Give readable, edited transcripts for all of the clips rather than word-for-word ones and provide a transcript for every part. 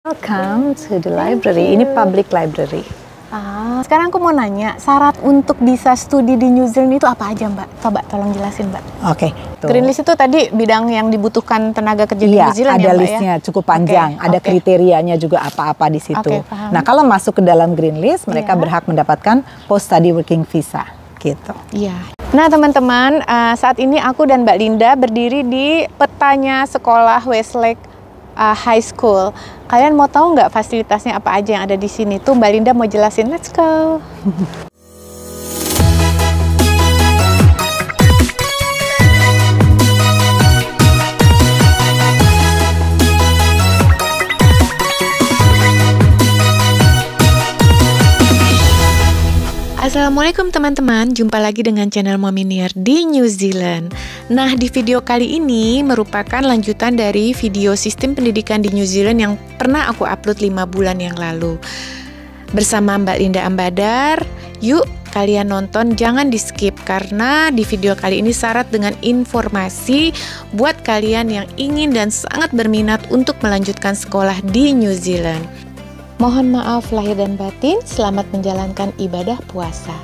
Welcome to the library. Ini public library. Sekarang aku mau nanya, syarat untuk bisa studi di New Zealand itu apa aja, Mbak? Coba tolong jelasin, Mbak. Oke. Green list itu tadi bidang yang dibutuhkan tenaga kerja di New Zealand ya, Mbak? Iya, ada listnya cukup panjang. Ada kriterianya juga apa-apa di situ. Nah, kalau masuk ke dalam green list, mereka berhak mendapatkan post study working visa, gitu. Iya. Nah, teman-teman, saat ini aku dan Mbak Linda berdiri di petanya sekolah Westlake High School. Kalian mau tahu nggak fasilitasnya apa aja yang ada di sini? Tuh Mbak Linda mau jelasin. Let's go. Assalamualaikum teman-teman, jumpa lagi dengan channel Mominier di New Zealand. Nah, di video kali ini merupakan lanjutan dari video sistem pendidikan di New Zealand yang pernah aku upload 5 bulan yang lalu. Bersama Mbak Linda Ambadar, yuk kalian nonton, jangan di skip karena di video kali ini syarat dengan informasi buat kalian yang ingin dan sangat berminat untuk melanjutkan sekolah di New Zealand. Mohon maaf lahir dan batin, selamat menjalankan ibadah puasa.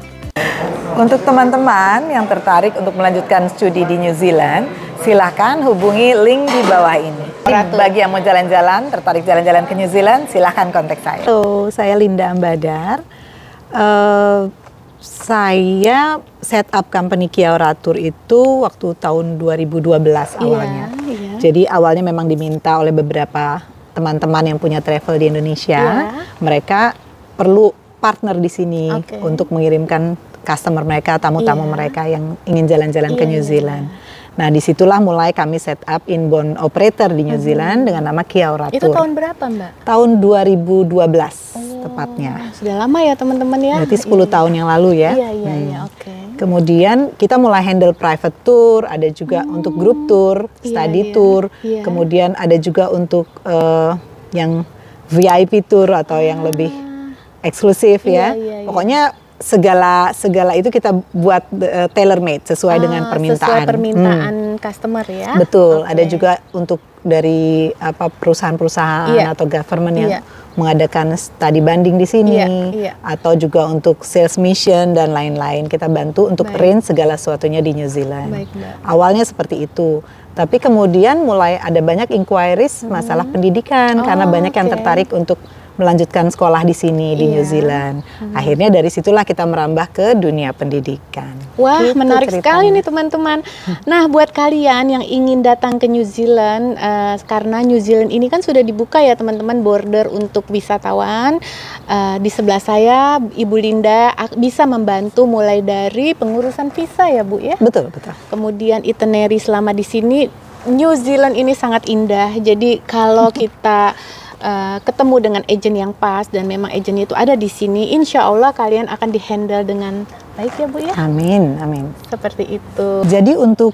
Untuk teman-teman yang tertarik untuk melanjutkan studi di New Zealand, silahkan hubungi link di bawah ini. Bagi yang mau jalan-jalan, tertarik jalan-jalan ke New Zealand, silahkan kontak saya. Halo, saya Linda Ambadar. Saya set up company Kiauratur itu waktu tahun 2012 awalnya. Jadi awalnya memang diminta oleh beberapa teman-teman yang punya travel di Indonesia, mereka perlu partner di sini untuk mengirimkan customer mereka, tamu-tamu mereka yang ingin jalan-jalan ke New Zealand. Nah, disitulah mulai kami set up inbound operator di New Zealand dengan nama Kiauratur. Itu tahun berapa, Mbak? Tahun 2012 tepatnya. Sudah lama ya teman-teman ya? Berarti 10 tahun yang lalu ya. Iya, Kemudian kita mulai handle private tour, ada juga untuk group tour, study tour, kemudian ada juga untuk yang VIP tour atau yang lebih eksklusif ya. Pokoknya segala itu kita buat tailor made sesuai dengan permintaan. Sesuai permintaan customer ya. Betul, ada juga untuk dari perusahaan-perusahaan atau government yang mengadakan studi banding di sini, atau juga untuk sales mission dan lain-lain. Kita bantu untuk arrange segala sesuatunya di New Zealand. Awalnya seperti itu, tapi kemudian mulai ada banyak inquiries masalah pendidikan karena banyak yang tertarik untuk melanjutkan sekolah di sini di New Zealand. Akhirnya dari situlah kita merambah ke dunia pendidikan. Wah, gitu menarik sekali nih teman-teman. Nah, buat kalian yang ingin datang ke New Zealand, karena New Zealand ini kan sudah dibuka ya teman-teman, border untuk wisatawan. Di sebelah saya, Ibu Linda bisa membantu mulai dari pengurusan visa ya Bu ya? Betul, betul. Kemudian itinerary selama di sini. New Zealand ini sangat indah, jadi kalau kita ketemu dengan agent yang pas dan memang agentnya itu ada di sini, insya Allah kalian akan dihandle dengan baik ya Bu ya. Amin, amin. Seperti itu. Jadi untuk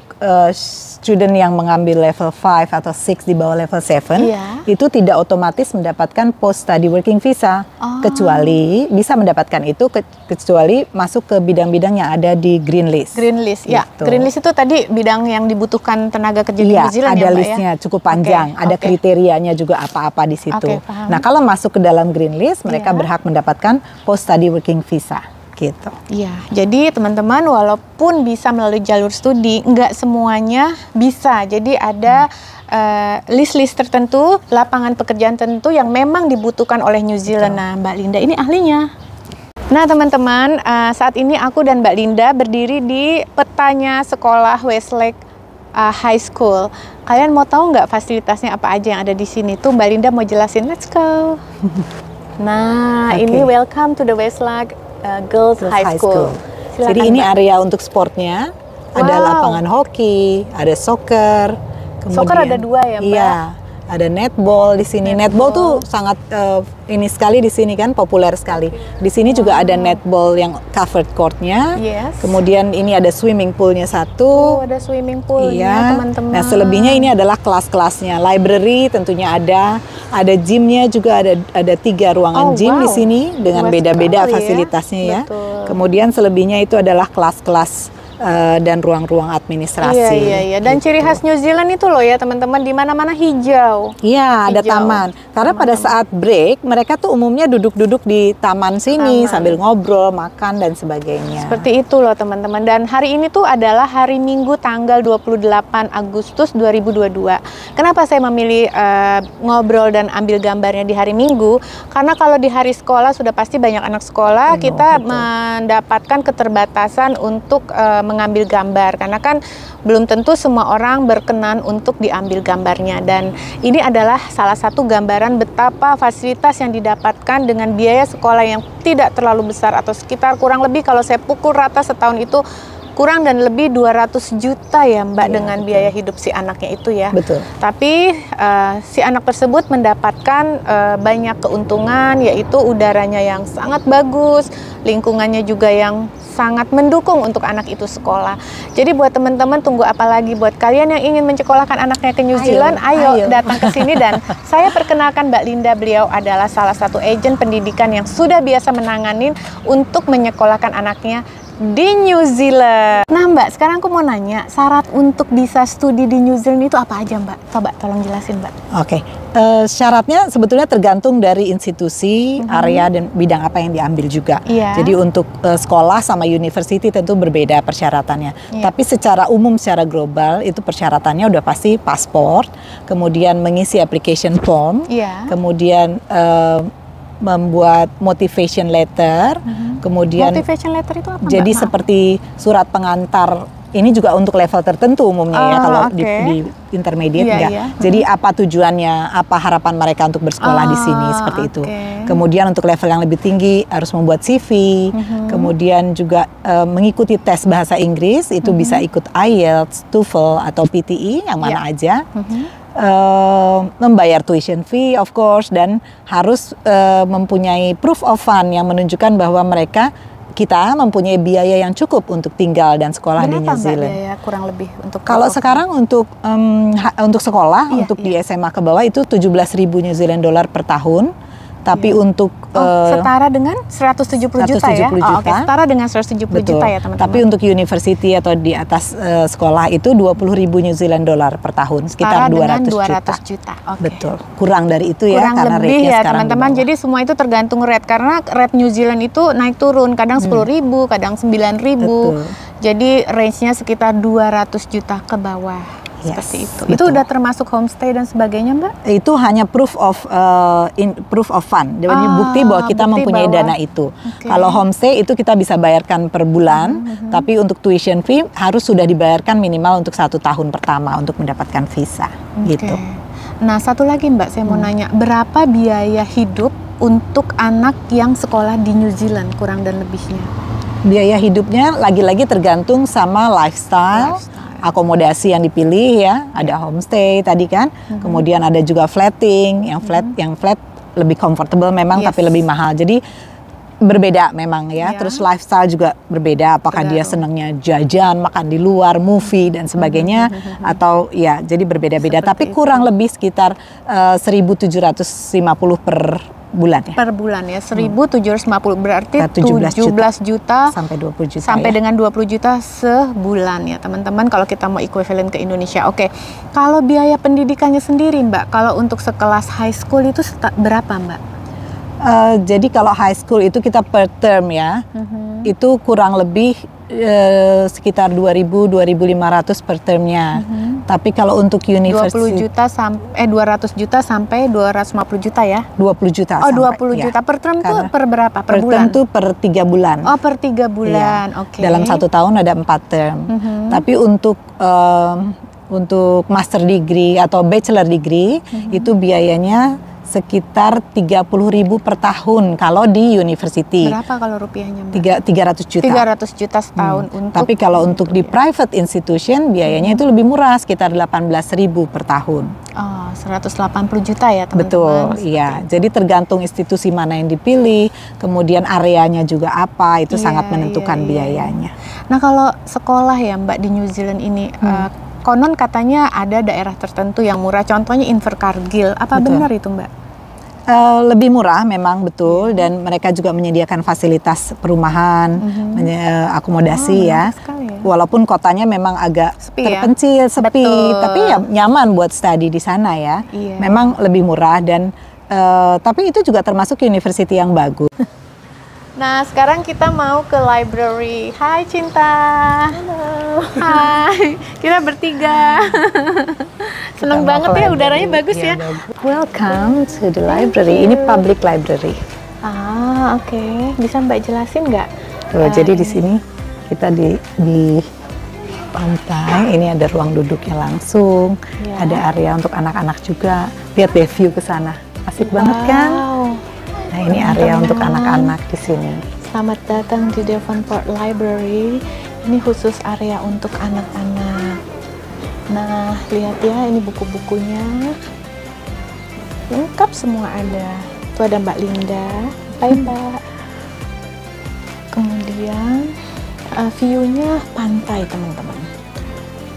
student yang mengambil level 5 atau 6 di bawah level 7 itu tidak otomatis mendapatkan post study working visa, kecuali bisa mendapatkan itu kecuali masuk ke bidang-bidang yang ada di green list. Green list, gitu. ya. Green list itu tadi bidang yang dibutuhkan tenaga kerja di New Zealand ada ya Mbak listnya cukup panjang, ada kriterianya juga apa-apa di situ. Nah, kalau masuk ke dalam green list, mereka berhak mendapatkan post study working visa. Gitu. Iya, jadi teman-teman walaupun bisa melalui jalur studi, nggak semuanya bisa. Jadi ada list-list tertentu, lapangan pekerjaan tertentu yang memang dibutuhkan oleh New Zealand. Nah, Mbak Linda ini ahlinya. Nah, teman-teman, saat ini aku dan Mbak Linda berdiri di petanya sekolah Westlake High School. Kalian mau tahu nggak fasilitasnya apa aja yang ada di sini? Tuh Mbak Linda mau jelasin. Let's go. Nah, ini welcome to the Westlake Girls High School. Jadi ini area untuk sportnya, ada lapangan hoki, ada soccer. Soccer ada 2 ya Mbak? Iya, ada netball di sini. Netball tuh sangat ini sekali di sini kan, populer sekali. Di sini juga ada netball yang covered courtnya. Kemudian ini ada swimming poolnya satu. Oh, ada swimming poolnya teman-teman. Nah, selebihnya ini adalah kelas-kelasnya. Library tentunya ada gymnya juga, ada 3 ruangan gym di sini dengan beda-beda fasilitasnya ya. Kemudian selebihnya itu adalah kelas-kelas dan ruang-ruang administrasi. Iya. Dan gitu. ciri khas New Zealand itu loh ya teman-teman, di mana-mana hijau. Iya, ada taman. Karena pada saat break mereka tuh umumnya duduk-duduk di taman sini sambil ngobrol, makan dan sebagainya. Seperti itu loh teman-teman. Dan hari ini tuh adalah hari Minggu tanggal 28 Agustus 2022. Kenapa saya memilih ngobrol dan ambil gambarnya di hari Minggu? Karena kalau di hari sekolah sudah pasti banyak anak sekolah, kita mendapatkan keterbatasan untuk mengambil gambar, karena kan belum tentu semua orang berkenan untuk diambil gambarnya. Dan ini adalah salah satu gambaran betapa fasilitas yang didapatkan dengan biaya sekolah yang tidak terlalu besar, atau sekitar kurang lebih kalau saya pukul rata setahun itu kurang dan lebih 200 juta ya Mbak, dengan biaya hidup si anaknya itu ya. Betul. Tapi si anak tersebut mendapatkan banyak keuntungan, yaitu udaranya yang sangat bagus, lingkungannya juga yang sangat mendukung untuk anak itu sekolah. Jadi buat teman-teman, tunggu apa lagi? Buat kalian yang ingin mencekolahkan anaknya ke New Zealand, ayo datang ke sini. Dan saya perkenalkan Mbak Linda, beliau adalah salah satu agen pendidikan yang sudah biasa menanganin untuk menyekolahkan anaknya di New Zealand. Nah Mbak, sekarang aku mau nanya, syarat untuk bisa studi di New Zealand itu apa aja Mbak? Coba tolong jelasin Mbak. Oke, syaratnya sebetulnya tergantung dari institusi, area dan bidang apa yang diambil juga. Jadi untuk sekolah sama university tentu berbeda persyaratannya. Tapi secara umum, secara global itu persyaratannya udah pasti paspor, kemudian mengisi application form, kemudian membuat motivation letter, kemudian motivation letter itu apa? Jadi seperti surat pengantar. Ini juga untuk level tertentu umumnya ya, kalau di intermediate enggak. Jadi apa tujuannya, apa harapan mereka untuk bersekolah di sini, seperti itu. Kemudian untuk level yang lebih tinggi harus membuat CV, kemudian juga mengikuti tes bahasa Inggris, itu bisa ikut IELTS, TOEFL atau PTE yang mana aja. Membayar tuition fee of course, dan harus mempunyai proof of fund yang menunjukkan bahwa kita mempunyai biaya yang cukup untuk tinggal dan sekolah di New Zealand. Biaya kurang lebih untuk kalau sekarang untuk sekolah untuk di SMA ke bawah itu 17.000 New Zealand dollar per tahun. Tapi untuk setara dengan 170 juta ya? Setara dengan 170 juta ya teman-teman. Tapi untuk university atau di atas sekolah itu 20.000 New Zealand dollar per tahun, sekitar 200 juta. Betul. Kurang dari itu ya, kurang karena lebih ya teman-teman. Jadi semua itu tergantung rate, karena rate New Zealand itu naik turun, kadang 10.000, kadang 9.000. Jadi range-nya sekitar 200 juta ke bawah. Seperti itu. Betul. Itu udah termasuk homestay dan sebagainya, Mbak? Itu hanya proof of fund. Jadi bukti bahwa kita mempunyai dana itu. Kalau homestay itu kita bisa bayarkan per bulan, tapi untuk tuition fee harus sudah dibayarkan minimal untuk 1 tahun pertama untuk mendapatkan visa. Gitu. Nah, satu lagi Mbak, saya mau nanya, berapa biaya hidup untuk anak yang sekolah di New Zealand kurang dan lebihnya? Biaya hidupnya lagi-lagi tergantung sama lifestyle. Akomodasi yang dipilih ya, ada homestay tadi kan, kemudian ada juga flatting, yang flat lebih comfortable memang, tapi lebih mahal. Jadi berbeda memang ya. Terus lifestyle juga berbeda, apakah dia senangnya jajan, makan di luar, movie dan sebagainya, atau ya jadi berbeda-beda. Tapi kurang lebih sekitar 1.750 per bulan ya. Per bulan ya, 1.750 berarti 17 juta sampai 20 juta. Sampai dengan 20 juta sebulan ya teman-teman, kalau kita mau equivalent ke Indonesia. Oke. Kalau biaya pendidikannya sendiri Mbak, kalau untuk sekelas high school itu berapa Mbak? Jadi kalau high school itu kita per term ya, itu kurang lebih sekitar 2.000-2.500 per termnya. Tapi kalau untuk university 200 juta sampai 250 juta ya? 20 juta. Oh, 20 juta per term tuh per berapa? Per bulan? Term tuh per 3 bulan. Oh, per 3 bulan. Oke. Dalam 1 tahun ada 4 term. Tapi untuk master degree atau bachelor degree itu biayanya sekitar 30.000 per tahun kalau di university. Berapa kalau rupiahnya Mbak? 300 juta. 300 juta setahun untuk. Tapi kalau untuk di private institution biayanya itu lebih murah, sekitar 18.000 per tahun. Oh, 180 juta ya teman-teman. Betul, iya. Jadi tergantung institusi mana yang dipilih, kemudian areanya juga apa, itu sangat menentukan biayanya. Nah, kalau sekolah ya Mbak di New Zealand ini konon katanya ada daerah tertentu yang murah, contohnya Invercargill. Apa benar itu Mbak? Lebih murah memang betul, dan mereka juga menyediakan fasilitas perumahan, akomodasi ya. Walaupun kotanya memang agak terpencil, sepi, tapi ya nyaman buat studi di sana ya. Memang lebih murah dan tapi itu juga termasuk university yang bagus. Nah, sekarang kita mau ke library. Hai Cinta. Halo. Hai. Kita bertiga. Seneng banget ya, udaranya bagus ya. Welcome to the library. Ini public library. Oke. Bisa Mbak jelasin nggak? Jadi di sini kita di pantai. Ini ada ruang duduknya langsung. Ada area untuk anak-anak juga. Lihat deh view ke sana. Asik banget kan? Nah, ini area untuk anak-anak di sini. Selamat datang di Devonport Library. Ini khusus area untuk anak-anak. Nah, lihat ya, ini buku-bukunya. Lengkap semua ada. Tuh ada Mbak Linda. Hai Mbak. Kemudian view-nya pantai teman-teman.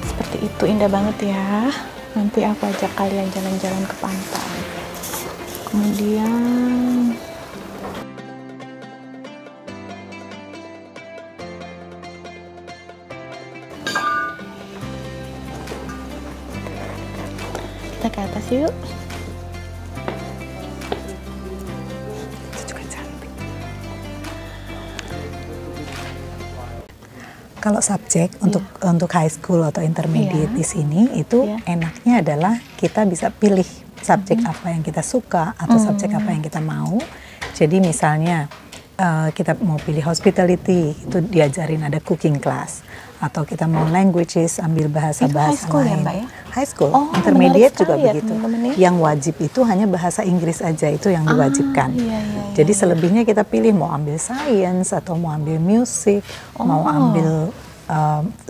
Seperti itu, indah banget ya. Nanti aku ajak kalian jalan-jalan ke pantai. Kemudian kita ke atas yuk. Itu juga cantik. Kalau subjek untuk high school atau intermediate di sini itu enaknya adalah kita bisa pilih subjek apa yang kita suka atau subjek apa yang kita mau. Jadi misalnya kita mau pilih hospitality, itu diajarin ada cooking class. Atau kita mau languages, ambil bahasa-bahasa lain. Ya, Mbak, ya? High school, intermediate juga begitu. Yang wajib itu hanya bahasa Inggris aja, itu yang diwajibkan. Jadi selebihnya kita pilih mau ambil science atau mau ambil musik, mau ambil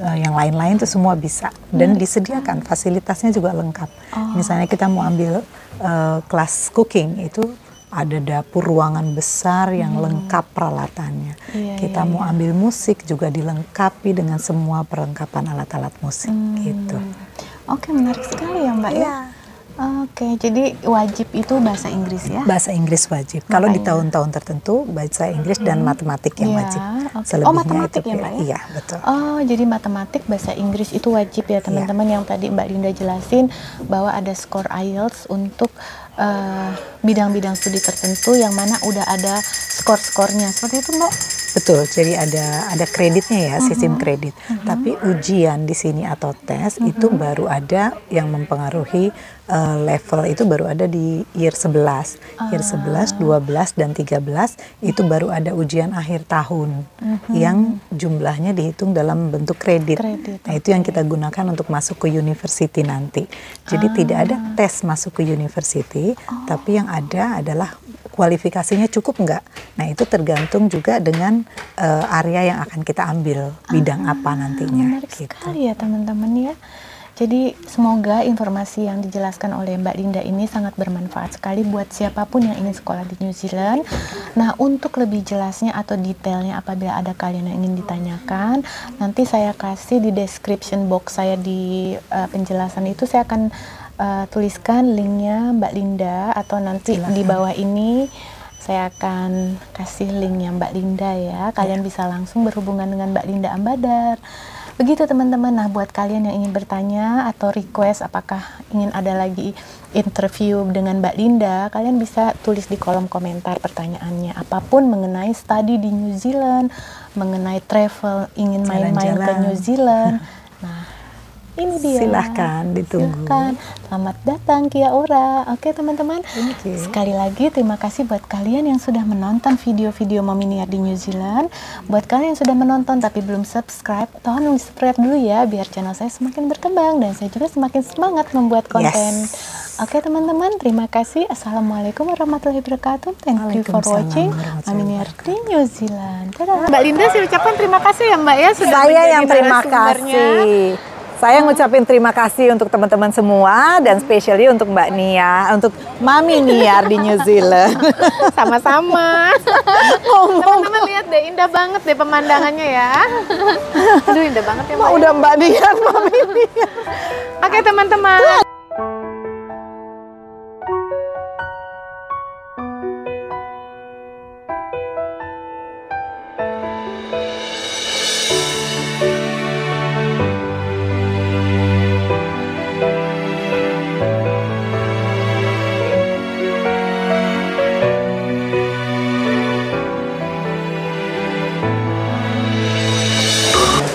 yang lain-lain, itu semua bisa. Dan disediakan fasilitasnya juga lengkap. Misalnya kita mau ambil kelas cooking, itu ada dapur ruangan besar yang lengkap peralatannya. Kita mau ambil musik juga dilengkapi dengan semua perlengkapan alat-alat musik gitu. Oke, menarik sekali ya Mbak ya. Oke, jadi wajib itu bahasa Inggris ya? Bahasa Inggris wajib. Kalau di tahun-tahun tertentu bahasa Inggris dan matematik yang wajib. Selebihnya matematik itu ya Mbak ya? Iya, betul. Jadi matematik, bahasa Inggris itu wajib ya teman-teman. Yang tadi Mbak Linda jelasin bahwa ada skor IELTS untuk bidang-bidang studi tertentu yang mana udah ada skor-skornya. Seperti itu Mbak? Betul, jadi ada kreditnya ya, sistem kredit. Tapi ujian di sini atau tes itu baru ada yang mempengaruhi level, itu baru ada di year 11. Year 11, 12, dan 13 itu baru ada ujian akhir tahun yang jumlahnya dihitung dalam bentuk kredit. Nah, itu yang kita gunakan untuk masuk ke university nanti. Jadi tidak ada tes masuk ke university, tapi yang ada adalah kualifikasinya cukup nggak. Nah, itu tergantung juga dengan area yang akan kita ambil, bidang apa nantinya. Menarik sekali ya teman-teman ya. Jadi semoga informasi yang dijelaskan oleh Mbak Linda ini sangat bermanfaat sekali buat siapapun yang ingin sekolah di New Zealand. Nah, untuk lebih jelasnya atau detailnya apabila ada kalian yang ingin ditanyakan, nanti saya kasih di description box saya di penjelasan itu, saya akan tuliskan linknya Mbak Linda, atau nanti di bawah ini saya akan kasih linknya Mbak Linda ya. Kalian bisa langsung berhubungan dengan Mbak Linda Ambadar. Begitu teman-teman. Nah, buat kalian yang ingin bertanya atau request apakah ingin ada lagi interview dengan Mbak Linda, kalian bisa tulis di kolom komentar pertanyaannya. Apapun mengenai study di New Zealand, mengenai travel, ingin main-main ke New Zealand. Nah, ini dia. Silahkan ditunggu. Silahkan. Selamat datang Kia Ora. Oke teman-teman. Sekali lagi terima kasih buat kalian yang sudah menonton video-video Mommy Niar di New Zealand. Buat kalian yang sudah menonton tapi belum subscribe, tolong subscribe dulu ya biar channel saya semakin berkembang dan saya juga semakin semangat membuat konten. Oke teman-teman, terima kasih. Assalamualaikum warahmatullahi wabarakatuh. Thank you for watching Mommy Niar di New Zealand. Dadah. Mbak Linda, saya ucapkan terima kasih ya Mbak ya sudah Saya yang terima kasih. Saya ngucapin terima kasih untuk teman-teman semua dan especially untuk Mbak Nia, untuk Mami Niar di New Zealand. Sama-sama. Teman-teman lihat deh, indah banget deh pemandangannya ya. Aduh, indah banget ya Mbak. Udah Mbak Niar, Mami Niar. Oke teman-teman.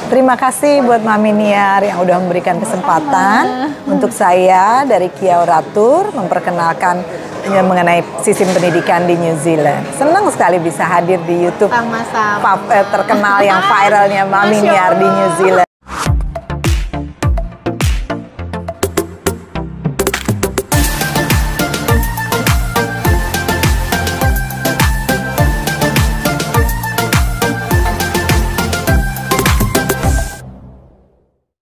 Terima kasih buat Mami Niar yang udah memberikan kesempatan untuk saya dari Kia Oratur memperkenalkan mengenai sistem pendidikan di New Zealand. Senang sekali bisa hadir di YouTube. Sama-sama. Terkenal yang viralnya Mami Niar di New Zealand.